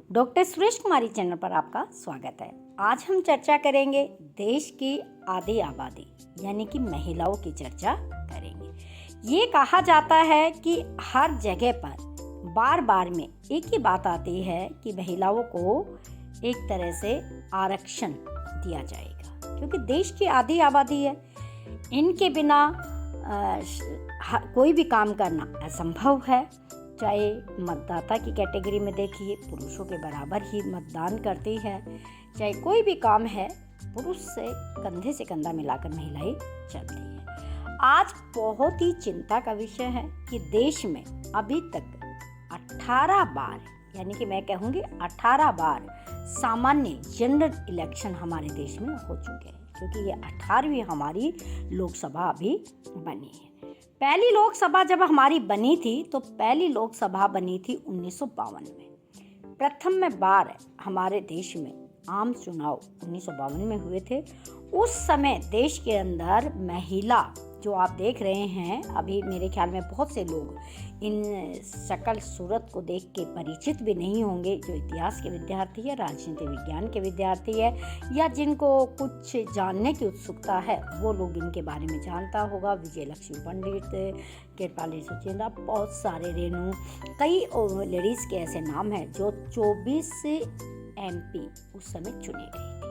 Doctor Suresh कुमारी channel पर आपका स्वागत है। आज हम चर्चा करेंगे देश की आधी आबादी यानी कि महिलाओं की चर्चा करेंगे। ये कहा जाता है कि हर जगह पर बार बार में एक ही बात आती है कि महिलाओं को एक तरह से आरक्षण दिया जाएगा, क्योंकि देश की आधी आबादी है। इनके बिना कोई भी काम करना असंभव है। चाहे मतदाता की कैटेगरी में देखिए, पुरुषों के बराबर ही मतदान करती है। चाहे कोई भी काम है, पुरुष से कंधे से कंधा मिलाकर महिलाएं चलती है। आज बहुत ही चिंता का विषय है कि देश में अभी तक 18 बार, यानी कि मैं कहूँगी 18 बार सामान्य जनरल इलेक्शन हमारे देश में हो चुके हैं, क्योंकि ये 18वीं हमारी लोकसभा अभी बनी है। पहली लोकसभा जब हमारी बनी थी तो पहली लोकसभा बनी थी 1952 में। प्रथम बार हमारे देश में आम चुनाव 1952 में हुए थे। उस समय देश के अंदर महिला, जो आप देख रहे हैं अभी, मेरे ख्याल में बहुत से लोग इन शकल सूरत को देख के परिचित भी नहीं होंगे, जो इतिहास के विद्यार्थी है, राजनीति विज्ञान के विद्यार्थी है, या जिनको कुछ जानने की उत्सुकता है वो लोग इनके बारे में जानता होगा। विजय लक्ष्मी पंडित, कृपाली सुचेंद्रा, बहुत सारे, रेणु, कई लेडीज़ के ऐसे नाम हैं जो 24 MP उस समय चुनी गई थी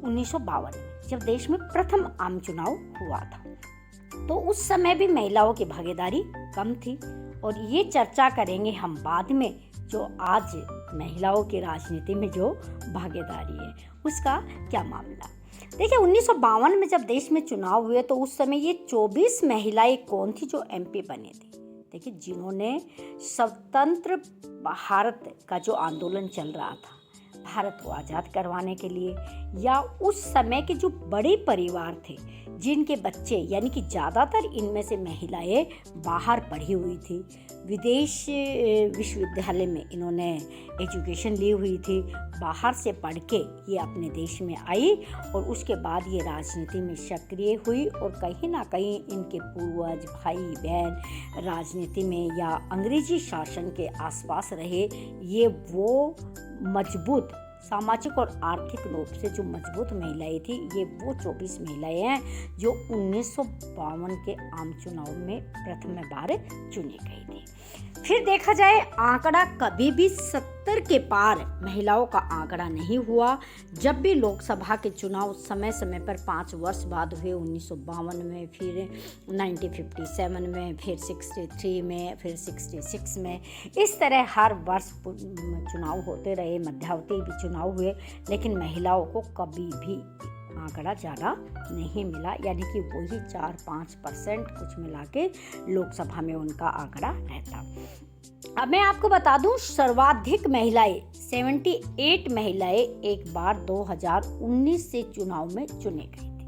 1952 में, जब देश में प्रथम आम चुनाव हुआ था। तो उस समय भी महिलाओं की भागीदारी कम थी, और ये चर्चा करेंगे हम बाद में, जो आज महिलाओं की राजनीति में जो भागीदारी है उसका क्या मामला। देखिए 1952 में जब देश में चुनाव हुए तो उस समय ये 24 महिलाएं कौन थी जो MP बने थी। देखिए, जिन्होंने स्वतंत्र भारत का जो आंदोलन चल रहा था भारत को आज़ाद करवाने के लिए, या उस समय के जो बड़े परिवार थे जिनके बच्चे, यानी कि ज़्यादातर इनमें से महिलाएं बाहर पढ़ी हुई थी, विदेश विश्वविद्यालय में इन्होंने एजुकेशन ली हुई थी, बाहर से पढ़ के ये अपने देश में आई और उसके बाद ये राजनीति में सक्रिय हुई, और कहीं ना कहीं इनके पूर्वज, भाई बहन राजनीति में या अंग्रेजी शासन के आसपास रहे। ये वो मजबूत सामाजिक और आर्थिक रूप से जो मजबूत महिलाएं थी, ये वो 24 महिलाएं हैं जो 1952 के आम चुनाव में प्रथम बार चुनी गई थी। फिर देखा जाए, आंकड़ा कभी भी 70 के पार महिलाओं का आंकड़ा नहीं हुआ। जब भी लोकसभा के चुनाव समय समय पर 5 वर्ष बाद हुए, 1952 में, फिर 1957 में, फिर 63 में, फिर 66 में, इस तरह हर वर्ष चुनाव होते रहे। मध्यावधि भी चुनाव हुए, लेकिन महिलाओं को कभी भी आंकड़ा ज़्यादा नहीं मिला, यानी कि वही 4-5% कुछ मिला के लोकसभा में उनका आंकड़ा रहता। अब मैं आपको बता दूं, सर्वाधिक महिलाएं 78 महिलाएं एक बार 2019 से चुनाव में चुनी गई थी।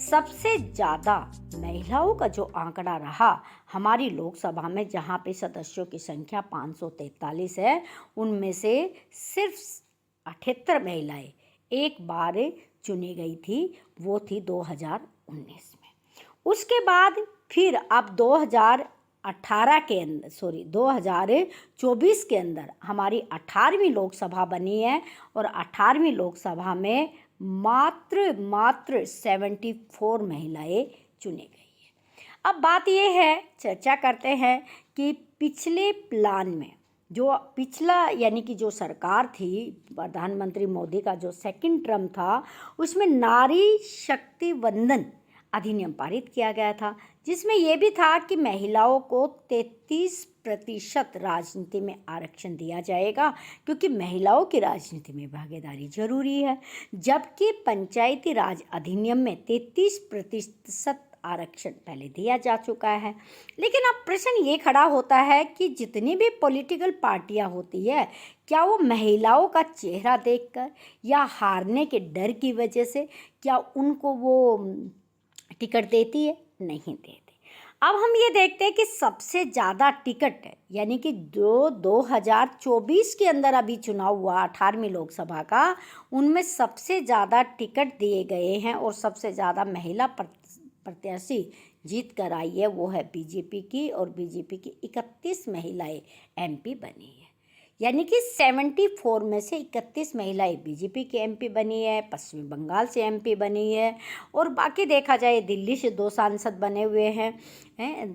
सबसे ज़्यादा महिलाओं का जो आंकड़ा रहा हमारी लोकसभा में, जहां पे सदस्यों की संख्या 543 है, उनमें से सिर्फ 78 महिलाएं एक बार चुनी गई थी, वो थी 2019 में। उसके बाद फिर अब 2024 के अंदर हमारी 18वीं लोकसभा बनी है, और 18वीं लोकसभा में मात्र 74 महिलाएं चुनी गई है। अब बात ये है, चर्चा करते हैं कि पिछले प्लान में जो पिछला, यानी कि जो सरकार थी, प्रधानमंत्री मोदी का जो सेकंड टर्म था, उसमें नारी शक्ति वंदन अधिनियम पारित किया गया था, जिसमें यह भी था कि महिलाओं को 33% राजनीति में आरक्षण दिया जाएगा, क्योंकि महिलाओं की राजनीति में भागीदारी जरूरी है। जबकि पंचायती राज अधिनियम में 33% आरक्षण पहले दिया जा चुका है। लेकिन अब प्रश्न ये खड़ा होता है कि जितनी भी पॉलिटिकल पार्टियां होती है, क्या वो महिलाओं का चेहरा देखकर या हारने के डर की वजह से क्या उनको वो टिकट देती है? नहीं देती। अब हम ये देखते हैं कि सबसे ज़्यादा टिकट, यानी कि जो 2024 के अंदर अभी चुनाव हुआ 18वीं लोकसभा का, उनमें सबसे ज़्यादा टिकट दिए गए हैं और सबसे ज़्यादा महिला प्रत्याशी जीत कर आई है, वो है बीजेपी की, और बीजेपी की 31 महिलाएं MP बनी है। यानी कि 74 में से 31 महिलाएं बीजेपी की एमपी बनी है, पश्चिमी बंगाल से एमपी बनी है, और बाकी देखा जाए दिल्ली से 2 सांसद बने हुए हैं,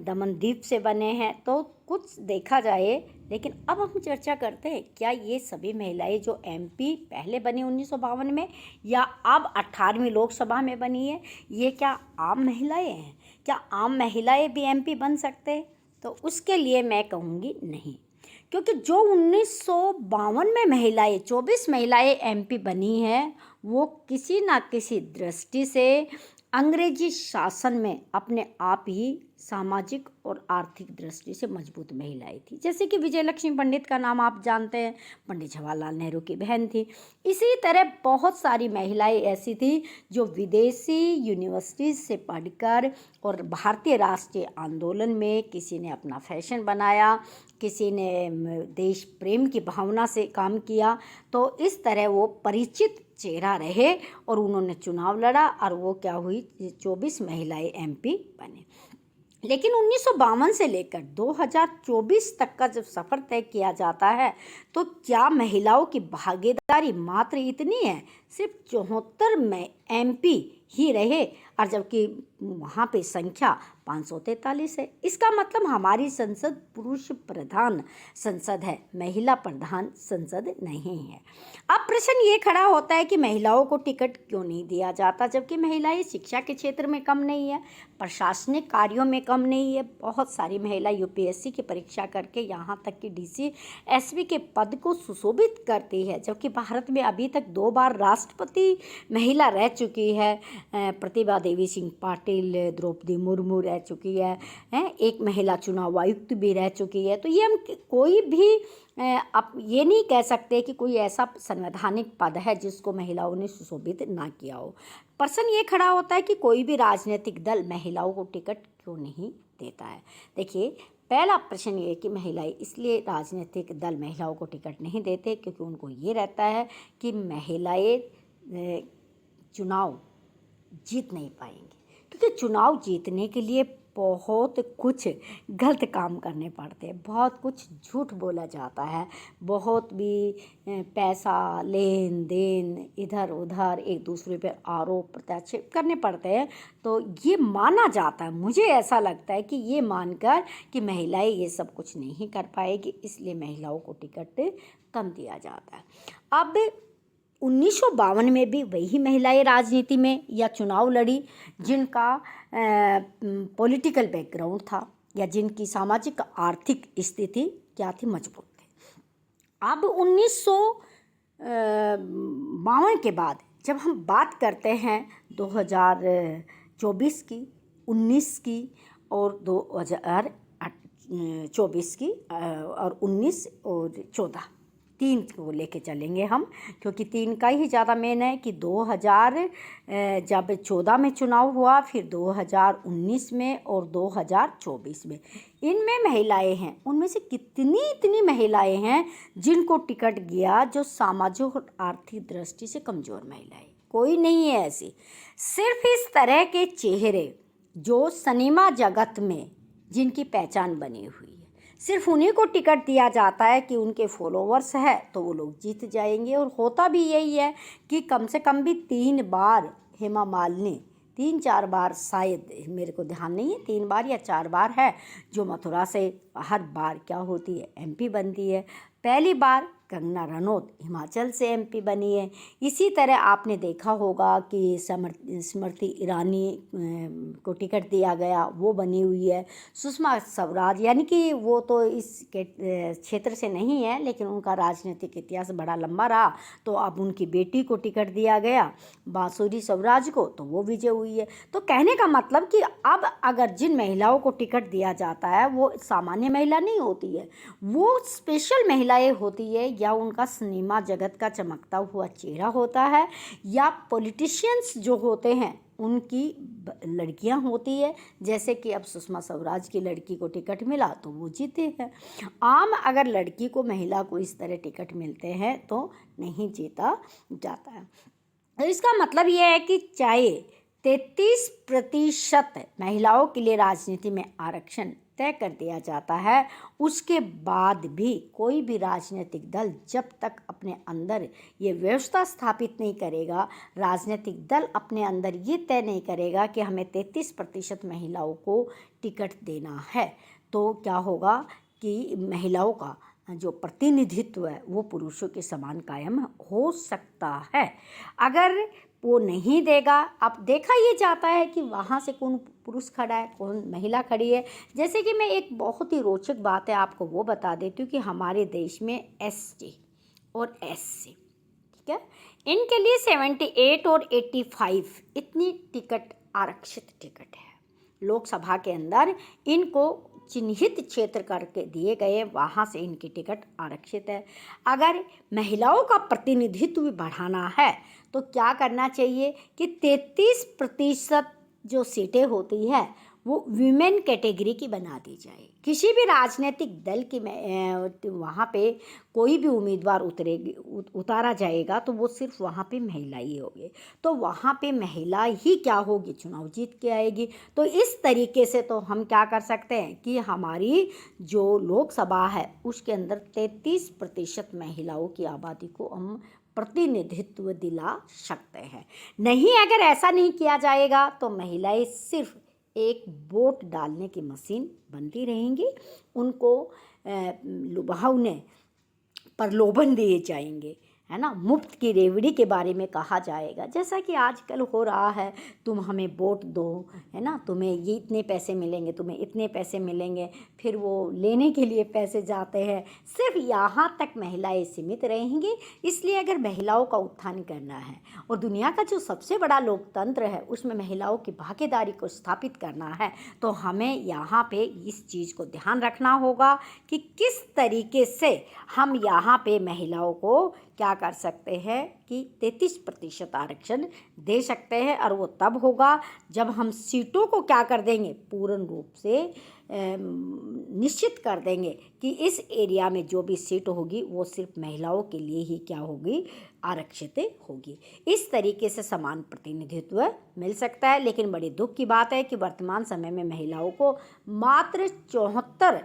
दमनदीप से बने हैं, तो कुछ देखा जाए। लेकिन अब हम चर्चा करते हैं, क्या ये सभी महिलाएं जो एमपी पहले बनी 1952 में या अब 18वीं लोकसभा में बनी है, ये क्या आम महिलाएं हैं? क्या आम महिलाएं भी एमपी बन सकते हैं? तो उसके लिए मैं कहूँगी नहीं, क्योंकि जो 1952 में महिलाएं 24 महिलाएं एमपी बनी हैं, वो किसी ना किसी दृष्टि से अंग्रेजी शासन में अपने आप ही सामाजिक और आर्थिक दृष्टि से मजबूत महिलाएं थी। जैसे कि विजयलक्ष्मी पंडित का नाम आप जानते हैं, पंडित जवाहरलाल नेहरू की बहन थी। इसी तरह बहुत सारी महिलाएं ऐसी थी जो विदेशी यूनिवर्सिटीज से पढ़कर और भारतीय राष्ट्रीय आंदोलन में किसी ने अपना फैशन बनाया, किसी ने देश प्रेम की भावना से काम किया, तो इस तरह वो परिचित चेहरा रहे और उन्होंने चुनाव लड़ा और वो क्या हुई, 24 महिलाएं एमपी बने। लेकिन 1952 से लेकर 2024 तक का जब सफ़र तय किया जाता है, तो क्या महिलाओं की भागीदारी मात्र इतनी है, सिर्फ 74 में एमपी ही रहे, और जबकि वहाँ पे संख्या 543 है। इसका मतलब हमारी संसद पुरुष प्रधान संसद है, महिला प्रधान संसद नहीं है। अब प्रश्न ये खड़ा होता है कि महिलाओं को टिकट क्यों नहीं दिया जाता, जबकि महिलाएं शिक्षा के क्षेत्र में कम नहीं है, प्रशासनिक कार्यों में कम नहीं है। बहुत सारी महिला यूपीएससी की परीक्षा करके यहाँ तक कि डीसी एसपी के पद को सुशोभित करती है, जबकि भारत में अभी तक 2 बार राष्ट्रपति महिला रह चुकी है। प्रतिभा देवी सिंह पाटिल, द्रौपदी मुर्मू रह चुकी है, एक महिला चुनाव आयुक्त भी रह चुकी है। तो ये हम कोई भी अब ये नहीं कह सकते कि कोई ऐसा संवैधानिक पद है जिसको महिलाओं ने सुशोभित ना किया हो। प्रश्न ये खड़ा होता है कि कोई भी राजनीतिक दल महिलाओं को टिकट क्यों नहीं देता है। देखिए, पहला प्रश्न ये है कि महिलाएं इसलिए राजनीतिक दल महिलाओं को टिकट नहीं देते क्योंकि उनको ये रहता है कि महिलाएं चुनाव जीत नहीं पाएंगी, क्योंकि चुनाव जीतने के लिए बहुत कुछ गलत काम करने पड़ते हैं, बहुत कुछ झूठ बोला जाता है, बहुत भी पैसा लेन देन इधर उधर एक दूसरे पर आरोप प्रत्यारोप करने पड़ते हैं। तो ये माना जाता है, मुझे ऐसा लगता है कि ये मानकर कि महिलाएं ये सब कुछ नहीं कर पाएगी, इसलिए महिलाओं को टिकट कम दिया जाता है। अब 1952 में भी वही महिलाएं राजनीति में या चुनाव लड़ी जिनका पॉलिटिकल बैकग्राउंड था या जिनकी सामाजिक आर्थिक स्थिति क्या थी, मजबूत थी। अब 1952 के बाद जब हम बात करते हैं 2024 की, 19 की और 2024 की और 19 और 14, 3 को लेके चलेंगे हम, क्योंकि 3 का ही ज़्यादा मेन है कि 2014 में चुनाव हुआ, फिर 2019 में और 2024 में। इनमें महिलाएं हैं, उनमें से इतनी महिलाएं हैं जिनको टिकट गया जो सामाजिक और आर्थिक दृष्टि से कमज़ोर महिलाएं, कोई नहीं है ऐसी। सिर्फ इस तरह के चेहरे जो सिनेमा जगत में जिनकी पहचान बनी हुई है, सिर्फ उन्हीं को टिकट दिया जाता है कि उनके फॉलोवर्स है तो वो लोग जीत जाएंगे। और होता भी यही है कि कम से कम भी 3 बार हेमा मालिनी, 3-4 बार, शायद मेरे को ध्यान नहीं है, 3 बार या 4 बार है, जो मथुरा से हर बार क्या होती है, एमपी बनती है। पहली बार कंगना रनौत हिमाचल से एमपी बनी है। इसी तरह आपने देखा होगा कि स्मृति ईरानी को टिकट दिया गया, वो बनी हुई है। सुषमा स्वराज, यानी कि वो तो इस क्षेत्र से नहीं है लेकिन उनका राजनीतिक इतिहास बड़ा लंबा रहा, तो अब उनकी बेटी को टिकट दिया गया, बांसुरी स्वराज को, तो वो विजय हुई है। तो कहने का मतलब कि अब अगर जिन महिलाओं को टिकट दिया जाता है वो सामान्य महिला नहीं होती है, वो स्पेशल महिलाएं होती है, या उनका सिनेमा जगत का चमकता हुआ चेहरा होता है, या पॉलिटिशियंस जो होते हैं उनकी लड़कियां होती है। जैसे कि अब सुषमा स्वराज की लड़की को टिकट मिला तो वो जीते हैं। आम अगर लड़की को, महिला को इस तरह टिकट मिलते हैं तो नहीं जीता जाता है। तो इसका मतलब ये है कि चाहे 33% महिलाओं के लिए राजनीति में आरक्षण तय कर दिया जाता है, उसके बाद भी कोई भी राजनीतिक दल जब तक अपने अंदर ये व्यवस्था स्थापित नहीं करेगा, राजनीतिक दल अपने अंदर ये तय नहीं करेगा कि हमें 33% महिलाओं को टिकट देना है, तो क्या होगा कि महिलाओं का जो प्रतिनिधित्व है वो पुरुषों के समान कायम हो सकता है। अगर वो नहीं देगा, अब देखा ये जाता है कि वहाँ से कौन पुरुष खड़ा है, कौन महिला खड़ी है। जैसे कि मैं एक बहुत ही रोचक बात है आपको वो बता देती हूँ कि हमारे देश में एसटी और एससी, ठीक है, इनके लिए 78 और 85 इतनी टिकट आरक्षित टिकट है। लोकसभा के अंदर इनको चिन्हित क्षेत्र करके दिए गए, वहाँ से इनकी टिकट आरक्षित है। अगर महिलाओं का प्रतिनिधित्व बढ़ाना है तो क्या करना चाहिए कि 33% जो सीटें होती है वो वीमेन कैटेगरी की बना दी जाए। किसी भी राजनीतिक दल की वहाँ पे कोई भी उम्मीदवार उतारा जाएगा तो वो सिर्फ वहाँ पे महिला ही होगी, तो वहाँ पे महिला ही क्या होगी, चुनाव जीत के आएगी। तो इस तरीके से तो हम क्या कर सकते हैं कि हमारी जो लोकसभा है उसके अंदर 33% महिलाओं की आबादी को हम प्रतिनिधित्व दिला सकते हैं। नहीं, अगर ऐसा नहीं किया जाएगा तो महिलाएं सिर्फ एक वोट डालने की मशीन बनती रहेंगी, उनको लुभावने प्रलोभन दिए जाएंगे, है ना, मुफ्त की रेवड़ी के बारे में कहा जाएगा, जैसा कि आजकल हो रहा है। तुम हमें वोट दो, है ना, तुम्हें ये इतने पैसे मिलेंगे, तुम्हें इतने पैसे मिलेंगे, फिर वो लेने के लिए पैसे जाते हैं। सिर्फ यहाँ तक महिलाएं सीमित रहेंगी। इसलिए अगर महिलाओं का उत्थान करना है और दुनिया का जो सबसे बड़ा लोकतंत्र है उसमें महिलाओं की भागीदारी को स्थापित करना है, तो हमें यहाँ पे इस चीज़ को ध्यान रखना होगा कि किस तरीके से हम यहाँ पे महिलाओं को क्या कर सकते हैं कि 33% आरक्षण दे सकते हैं। और वो तब होगा जब हम सीटों को क्या कर देंगे, पूर्ण रूप से निश्चित कर देंगे कि इस एरिया में जो भी सीट होगी वो सिर्फ महिलाओं के लिए ही क्या होगी, आरक्षित होगी। इस तरीके से समान प्रतिनिधित्व मिल सकता है। लेकिन बड़ी दुख की बात है कि वर्तमान समय में महिलाओं को मात्र 74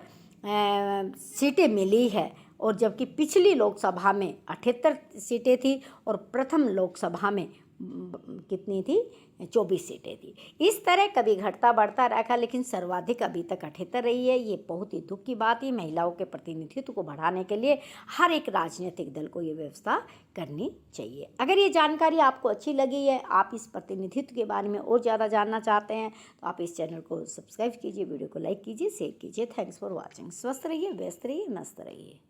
सीटें मिली है, और जबकि पिछली लोकसभा में 78 सीटें थी और प्रथम लोकसभा में कितनी थी, 24 सीटें थी। इस तरह कभी घटता बढ़ता रखा, लेकिन सर्वाधिक अभी तक 78 रही है। ये बहुत ही दुख की बात है। महिलाओं के प्रतिनिधित्व को बढ़ाने के लिए हर एक राजनीतिक दल को ये व्यवस्था करनी चाहिए। अगर ये जानकारी आपको अच्छी लगी है, आप इस प्रतिनिधित्व के बारे में और ज़्यादा जानना चाहते हैं, तो आप इस चैनल को सब्सक्राइब कीजिए, वीडियो को लाइक कीजिए, शेयर कीजिए। Thanks for watching. स्वस्थ रहिए, व्यस्त रहिए, मस्त रहिए।